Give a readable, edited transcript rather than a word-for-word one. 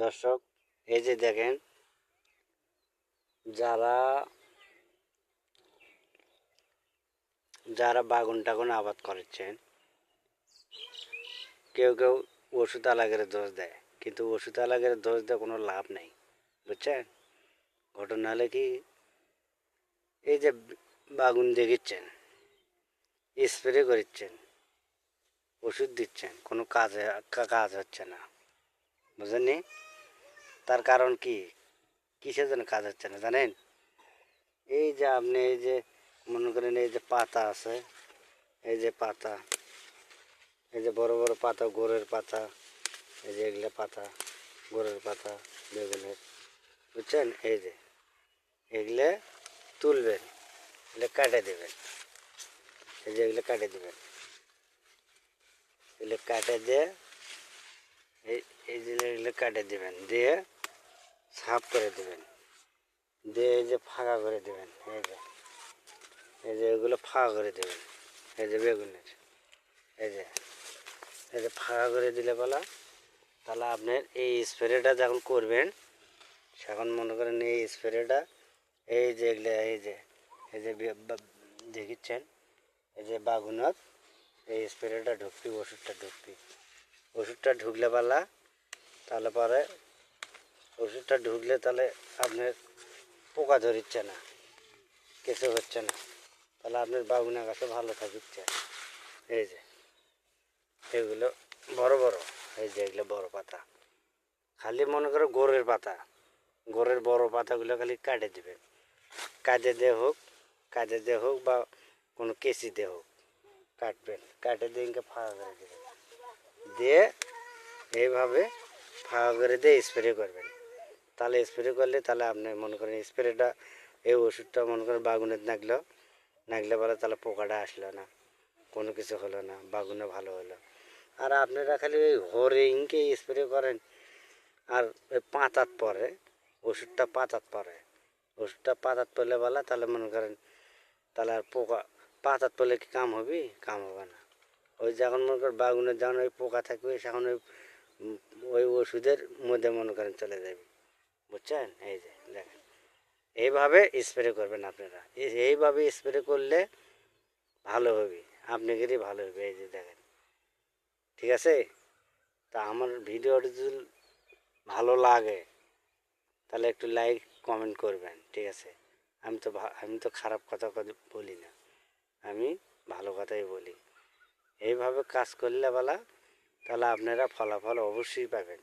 দর্শক, এই যে দেখেন, যারা যারা বাগুন টাগুন আবাদ করেছেন, কেউ কেউ ওষুধ আলাগের দোষ দেয়, কিন্তু ওষুধ আলাগের দোষ দিয়ে কোনো লাভ নেই, বুঝছেন? ঘটনা হলে কি, এই যে বাগুন দেখিচ্ছেন, স্প্রে করছেন, ওষুধ দিচ্ছেন, কোনো কাজ হচ্ছে না, বুঝলেননি? তার কারণ কি, কিসের জন্য কাজ হচ্ছে না জানেন? এই যে আপনি এই যে মনে করেন, এই যে পাতা আছে, এই যে পাতা, এই যে বড় বড় পাতা, গোড়ের পাতা, এই যে এগুলো পাতা, গোড়ের পাতা বেগুনের, বুঝছেন? এই যে এগুলো তুলবেন, এগুলো কাটে দেবেন, এই যে এগুলো কাটে দেবেন, এগুলো কাটে দিয়ে এই এই যে এগুলো কাটে দেবেন, দিয়ে সাফ করে দেবেন, দিয়ে এই যে ফাঁকা করে দেবেন, এই যে এগুলো ফাঁকা করে দেবেন, এই যে বেগুনের, এই যে এই যে ফাঁকা করে দিলে বলা, তাহলে আপনার এই স্প্রেটা যখন করবেন, এখন মনে করেন এই স্প্রেটা, এই যে এগুলো, এই যে দেখিচ্ছেন, এই যে বাগুনত এই স্প্রেটা ঢুকবি, ওষুধটা ঢুকলে পালা, তাহলে পরে ওষুধটা ঢুকলে তাহলে আপনার পোকা ধরিচ্ছে না, কিছু হচ্ছে না, তাহলে আপনার বাগুনা গাছে ভালো থাকিচ্ছে। এই যে এগুলো বড় বড়, এই যে এগুলো বড় পাতা, খালি মনে করো গোড়ের পাতা, গোড়ের বড় পাতাগুলো খালি কাটে দেবেন, কাজে দিয়ে হোক বা কোনো কেসি দিয়ে হোক কাটবেন, কাটে দিয়ে ইনকে ফাঁকা করে দেবেন, দিয়ে এইভাবে ফাঁকা করে দিয়ে স্প্রে করবেন। তাহলে স্প্রে করলে তাহলে আপনি মনে করেন স্প্রেটা, এই ওষুধটা মনে করেন বাগুনের নাগলে বলে, তাহলে পোকাটা আসলো না, কোনো কিছু হলো না, বাগুনে ভালো হলো। আর আপনারা খালি ওই হরিংকে স্প্রে করেন, আর ওই পাতাত পরে ওষুধটা ওষুধটা পাতাত পড়লে বলা, তাহলে মনে করেন তাহলে আর পোকা পাতাত পড়লে কি কাম হবে? কাম হবে না। ওই যখন মনে করেন বাগুনের যখন ওই পোকা থাকবে, সেখন ওই ওষুধের মধ্যে মনে করেন চলে যাবে, বুঝছেন? এই যে দেখেন, এইভাবে স্প্রে করবেন আপনারা, এইভাবে স্প্রে করলে ভালো হবে, আপনাদেরই ভালো হবে। এই যে দেখেন, ঠিক আছে? তা আমার ভিডিওটি যদি ভালো লাগে তাহলে একটু লাইক কমেন্ট করবেন, ঠিক আছে? আমি তো খারাপ কথা বলি না, আমি ভালো কথাই বলি। এইভাবে কাজ করলে বলা, তাহলে আপনারা ফলাফল অবশ্যই পাবেন।